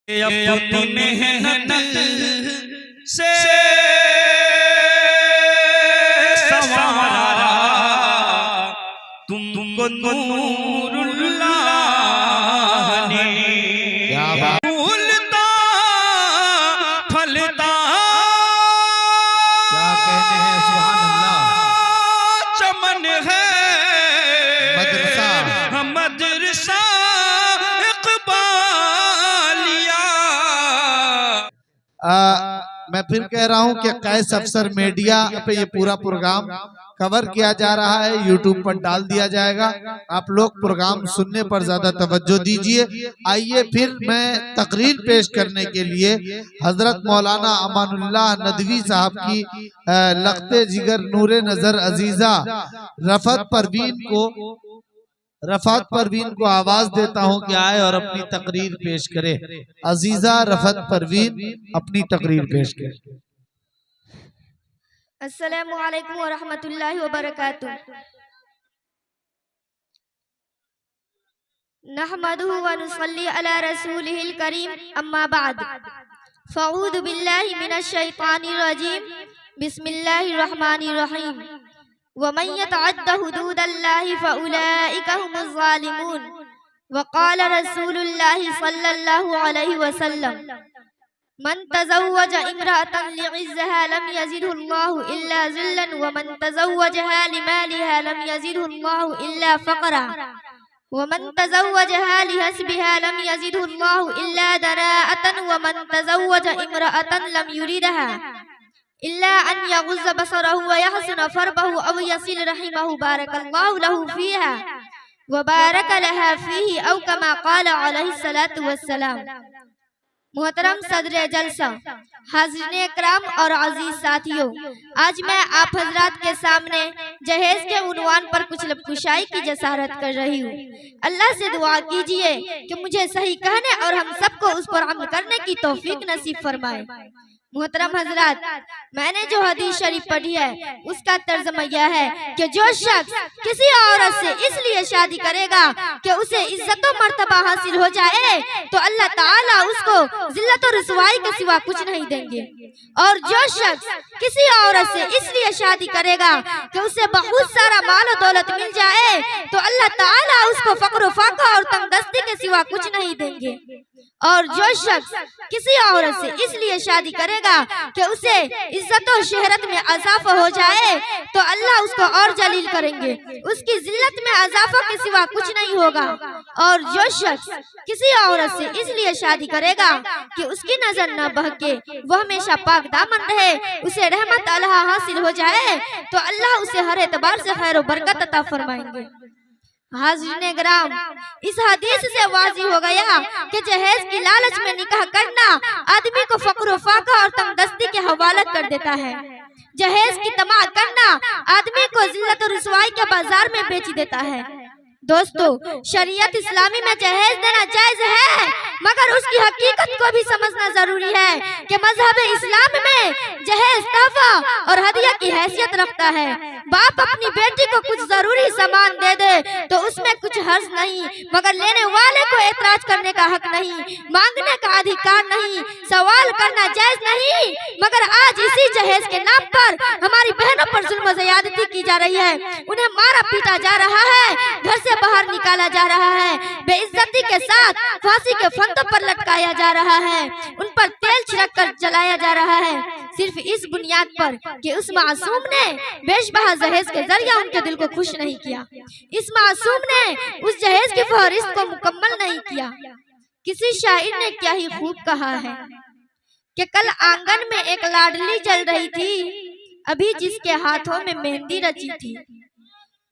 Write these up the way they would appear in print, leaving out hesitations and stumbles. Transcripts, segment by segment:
اپنی محنت سے سوارا تم کو نور اللہ نے پھولتا پھلتا کیا کہنے ہیں سبحان اللہ چمن ہے مدرسہ مدرسہ اقبالیہ۔ میں پھر کہہ رہا ہوں کہ قیس افسر میڈیا پہ یہ پورا پروگرام کور کیا جا رہا ہے، یوٹیوب پر ڈال دیا جائے گا۔ آپ لوگ پروگرام سننے پر زیادہ توجہ دیجئے۔ آئیے پھر میں تقریر پیش کرنے کے لیے حضرت مولانا امان اللہ ندوی صاحب کی لخت جگر نور نظر عزیزہ رفعت پروین کو آواز دیتا ہوں کہ آئے اور اپنی تقریر پیش کرے۔ عزیزہ رفعت پروین اپنی تقریر پیش کرے۔ السلام علیکم ورحمۃ اللہ وبرکاتہ۔ نحمده ونصلي على رسوله الكريم اما بعد فاعوذ باللہ من الشیطان الرجیم بسم اللہ الرحمن الرحیم ومن يتعد حدود اللہ فاولئک هم الظالمون وقال رسول اللہ صلی اللہ علیہ وسلم من تزوج امرأة لعزها لم يزده الله إلا ذلا ومن تزوجها لمالها لم يزده الله إلا فقرا ومن تزوجها لحسبها لم يزده الله إلا دناءة ومن تزوج امرأة لم يريدها إلا أن يغض بصره ويحسن فربه أو يصل رحمه بارك الله له فيها وبارك لها فيه أو كما قال عليه الصلاة والسلام۔ محترم صدر جلسہ، حاضرین اکرام اور عزیز ساتھیوں، آج میں آپ حضرات کے سامنے جہیز کے عنوان پر کچھ لب کشائی کی جسارت کر رہی ہوں۔ اللہ سے دعا کیجئے کہ مجھے صحیح کہنے اور ہم سب کو اس پر عمل کرنے کی توفیق نصیب فرمائے۔ محترم حضرات، میں نے جو حدیث شریف پڑھی ہے اس کا ترجمہ یہ ہے کہ جو شخص کسی عورت سے اس لیے شادی کرے گا کہ اسے عزت و مرتبہ حاصل ہو جائے تو اللہ تعالیٰ اس کو ذلت و رسوائی کے سوا کچھ نہیں دیں گے، اور جو شخص کسی عورت سے اس لیے شادی کرے گا کہ اسے بہت سارا مال و دولت مل جائے تو اللہ تعالیٰ اس کو فقر و فاقہ اور تنگ دستی کے سوا کچھ نہیں دیں گے، اور جو شخص کسی عورت سے اس لیے شادی کرے گا کہ اسے عزت و شہرت میں اضافہ ہو جائے تو اللہ اس کو اور جلیل کریں گے، اس کی ذلت میں اضافہ کے سوا کچھ نہیں ہوگا، اور جو شخص کسی عورت سے اس لیے شادی کرے گا کہ اس کی نظر نہ بہکے، وہ ہمیشہ پاک دامن رہے، اسے رحمت اللہ حاصل ہو جائے تو اللہ اسے ہر اعتبار سے خیر و برکت عطا فرمائیں گے۔ حاضرین گرام، اس حدیث سے واضح ہو گیا کہ جہیز کی لالچ میں نکاح کرنا آدمی کو فقر و فاقہ اور تنگ دستی کے حوالہ کر دیتا ہے۔ جہیز کی طمع کرنا آدمی کو ذلت و رسوائی کے بازار میں بیچ دیتا ہے۔ دوستو، شریعت اسلامی میں جہیز دینا جائز ہے، مگر اس کی حقیقت کو بھی سمجھنا ضروری ہے کہ مذہب اسلام میں جہیز تحفہ اور ہدیہ کی حیثیت رکھتا ہے۔ باپ اپنی بیٹی کو کچھ ضروری سامان دے دے تو اس میں کچھ حرج نہیں، مگر لینے والے کو اعتراض کرنے کا حق نہیں، مانگنے کا ادھیکار نہیں، سوال کرنا جائز نہیں، مگر آج اسی جہیز کے نام پر ہماری بہنوں پر ظلم و زیادتی کی جا رہی ہے، انہیں مارا پیٹا جا رہا ہے، گھر سے باہر نکالا جا رہا ہے، بے عزتی کے ساتھ پھانسی کے پھندوں پر لٹکایا جا رہا ہے، ان پر تیل چھڑک کر جلایا جا رہا ہے، صرف اس بنیاد پر کہ اس معصوم نے بیش بہا جہیز کے ذریعہ ان کے دل کو خوش نہیں کیا، اس معصوم نے اس جہیز کی فہرست کو مکمل نہیں کیا۔ کسی شاعر نے کیا ہی خوب کہا ہے کہ کل آنگن میں ایک لاڈلی جل رہی تھی، ابھی جس کے ہاتھوں میں مہندی رچی تھی،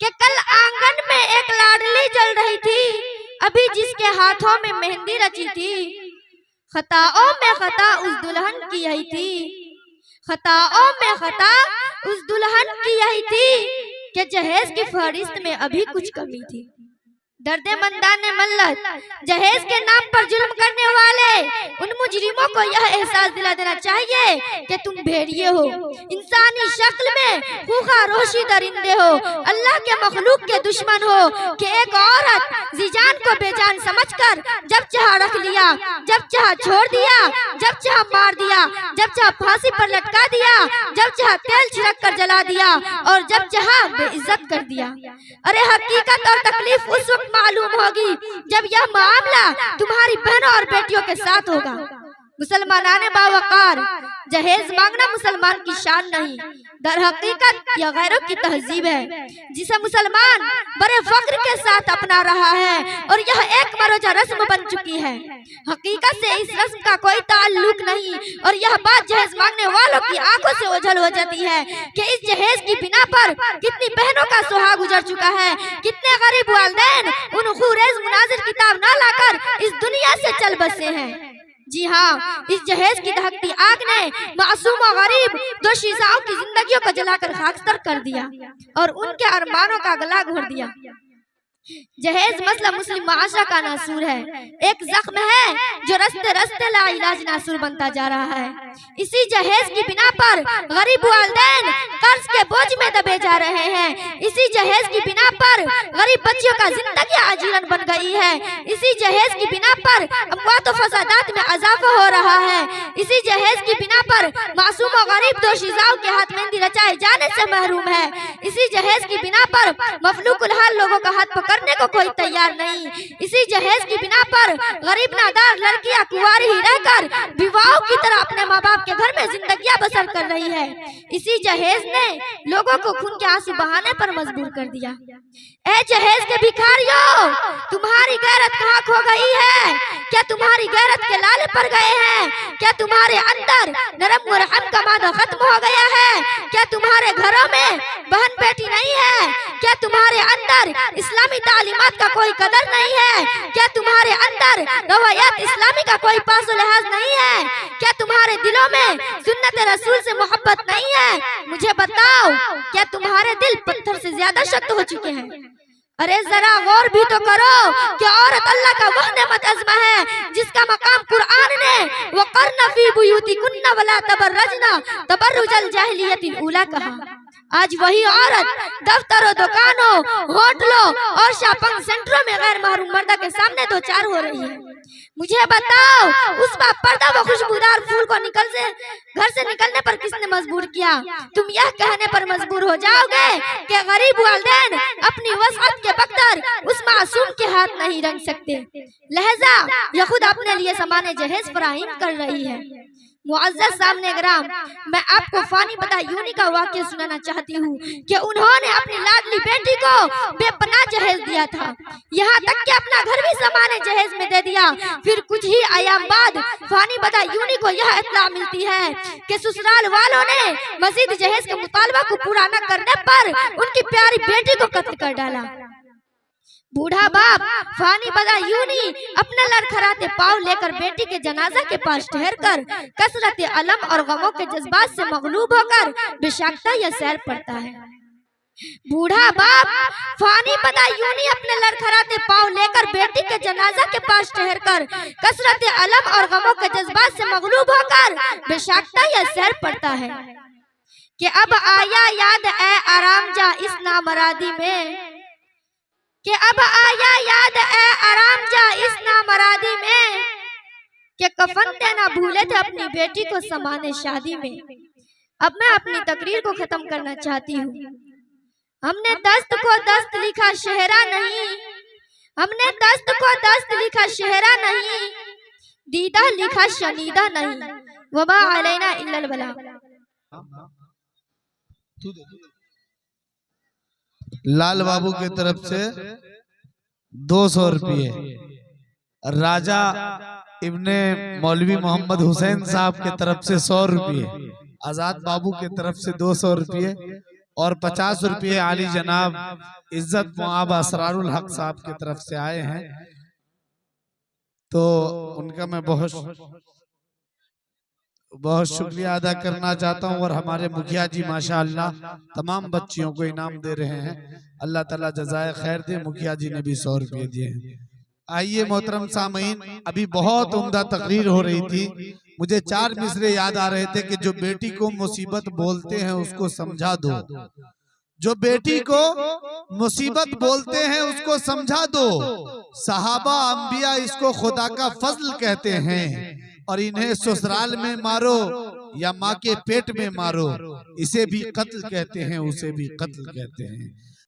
کہ کل آنگن میں ایک لاڈلی جل رہی تھی، ابھی جس کے ہاتھوں میں مہندی رچی تھی، خطاؤں میں خطا اس دلہن کی یہی تھی، خطاؤں میں خطا اس دلہن کی یہی تھی کہ جہیز کی فہرست میں ابھی کچھ کمی تھی۔ درد مندان ملت، جہیز کے نام پر ظلم کرنے والے ان मुजरिमों को यह एहसास दिला देना चाहिए कि तुम भेड़िए हो, इंसानी शक्ल में खूंखार रोशी दरिंदे हो, अल्लाह के मखलूक के दुश्मन हो, कि एक औरत जीजान को बेजान समझकर जब चाहा रख लिया, जब चाहा छोड़ दिया, जब चाहा मार दिया, जब चाहा फांसी पर लटका दिया, जब चाहा तेल छिड़क कर जला दिया और जब चाहा बेइज्जत कर दिया। अरे हकीकत और तकलीफ उस वक्त मालूम होगी जब यह मामला तुम्हारी बहनों और बेटियों के साथ होगा। मुसलमानाने बावकार, जहेज मांगना मुसलमान की शान नहीं, दर हकीकत यह गैरों की तहजीब है जिसे मुसलमान बड़े फख्र के साथ अपना रहा है और यह एक मरोजा रस्म बन चुकी है। हकीकत से इस रस्म का कोई ताल्लुक नहीं और यह बात जहेज मांगने वालों की आंखों से ओझल हो जाती है कि इस जहेज की बिना पर कितनी बहनों का सुहाग गुजर चुका है, कितने गरीब वालिदैन उन खूरेज मुनाजिर किताब न लाकर इस दुनिया से चल बसे हैं। जी हाँ, इस जहेज की दहकती आग ने मासूम और गरीब दो शीशाओं की जिंदगियों को जलाकर खाकस्तर कर दिया और उनके अरमानों का गला घोट दिया। जहेज मसला मुस्लिम माशरा का नासूर है, एक जख्म है जो रस्ते रस्ते लाइलाज नासूर बनता जा रहा है। इसी जहेज की बिना पर गरीब वालिदैन कर्ज के बोझ में दबे जा रहे हैं। इसी जहेज की बिना पर गरीब बच्चियों का जिंदगी आजीवन बन गई है। इसी जहेज की बिना पर अमवात और फसादात में इजाफा हो रहा है। इसी जहेज की बिना पर मासूम और गरीब दोशीज़ाओं के हाथ मेहंदी रचाए जाने से महरूम है। इसी जहेज की बिना पर मफलूकुल हाल लोगों का हाथ करने को कोई तैयार नहीं। इसी जहेज की बिना पर गरीब नादार लड़कियां कुंवारी ही रहकर विवाहों की तरह अपने माँ बाप के घर में जिंदगियां बसर कर रही है। इसी जहेज ने लोगों को खून के आंसू बहाने पर मजबूर कर दिया। ए जहेज के भिखारियों, तुम्हारी गैरत कहाँ खो गई है? क्या तुम्हारी गैरत के लाले पड़ गए हैं? क्या तुम्हारे अंदर नरम व रहम का मादा खत्म हो गया है? क्या तुम्हारे घरों में बहन बेटी नहीं है? क्या तुम्हारे अंदर इस्लामी तालीमात का कोई कदर नहीं है? क्या तुम्हारे अंदर रवायत इस्लामी का कोई पास लिहाज नहीं है? क्या तुम्हारे दिलों में सुन्नत रसूल से मोहब्बत नहीं है? मुझे बताओ, क्या तुम्हारे दिल पत्थर से ज्यादा सख्त हो चुके हैं? अरे जरा गौर भी तो करो कि औरत अल्लाह का वह नेमत अज़मा है जिसका मकाम कुरान ने वक़रना फी बुयूतिकुन्ना वला तबर्रजना तबर्रुजल जाहिलियतिल ऊला कहा। आज वही औरत दफ्तरों, दुकानों, होटलों और शॉपिंग सेंटरों में गैर महरूम मर्दा के सामने दो चार हो रही है। मुझे बताओ, उस पर पर्दा व खुशबूदार फूल को घर से निकलने पर किसने मजबूर किया? तुम यह कहने पर मजबूर हो जाओगे कि गरीब वालिदैन अपनी वसअत के बगैर उस मासूम के हाथ नहीं रंग सकते। लहजा यह खुद अपने लिए सामान्य जहेज फराहम कर रही है। मुअज़्ज़ज़ सामने ग्राम, मैं आपको फानी बदायूनी का वाक़या सुनाना चाहती हूँ कि उन्होंने अपनी लाडली बेटी को बेपनाह जहेज दिया था, यहाँ तक कि अपना घर भी सामान्य जहेज में दे दिया। फिर कुछ ही अयाम बाद फानी बदायूनी को यह इत्तला मिलती है कि ससुराल वालों ने मजीद जहेज के मुतालबा को पूरा न करने पर उनकी प्यारी बेटी को कत्ल कर डाला। बूढ़ा बाप फानी बदायूनी अपने लड़खड़ाते पाँव लेकर बेटी के जनाजा के पास ठहर कर कसरत अलम और गमों के जज्बात से मगलूब होकर बेशक्ता यह सैर पड़ता है। बूढ़ा बाप फानी बदायूनी अपने लड़खड़ाते पाँव लेकर बेटी के जनाजा के पास ठहर कर कसरत अलम और गमों के जज्बात से मगलूब होकर बेशक्ता यह सैर पड़ता है कि अब आया याद ए आराम जा इस नामरादी में, कि अब आया याद ए आराम जा इस नामरादी में, कि कफन देना भूले थे अपनी बेटी को समाने शादी में। अब मैं अपनी तकरीर को खत्म करना चाहती हूँ। हमने दस्त को दस्त लिखा शहरा नहीं, हमने दस्त को दस्त लिखा शहरा नहीं, दीदा लिखा शनीदा नहीं, वमा अलैना इल्लल बला। लाल बाबू की तरफ से 200 रुपये, राजा इब्ने मौलवी मोहम्मद हुसैन साहब की तरफ से 100 रुपये, आजाद बाबू की तरफ से 200 रुपये और 50 रुपये आली जनाब इज्जत मुआब असरारुल हक साहब की तरफ से आए हैं। तो उनका मैं बहुत शुक्रिया अदा करना चाहता हूं। और हमारे मुखिया जी माशाअल्लाह तमाम बच्चियों को इनाम दे रहे हैं, अल्लाह ताला जज़ाए खैर दे। मुखिया जी ने भी 100 रुपये दिए हैं। آئیے محترم سامعین، ابھی بہت عمدہ تقریر ہو رہی تھی، مجھے 4 مصرے یاد آ رہے تھے کہ جو بیٹی کو مصیبت بولتے ہیں اس کو سمجھا دو، جو بیٹی کو مصیبت بولتے ہیں اس کو سمجھا دو۔ صحابہ انبیاء اس کو خدا کا فضل کہتے ہیں، اور انہیں سسرال میں مارو یا ماں کے پیٹ میں مارو، اسے بھی قتل کہتے ہیں، اسے بھی قتل کہتے ہیں۔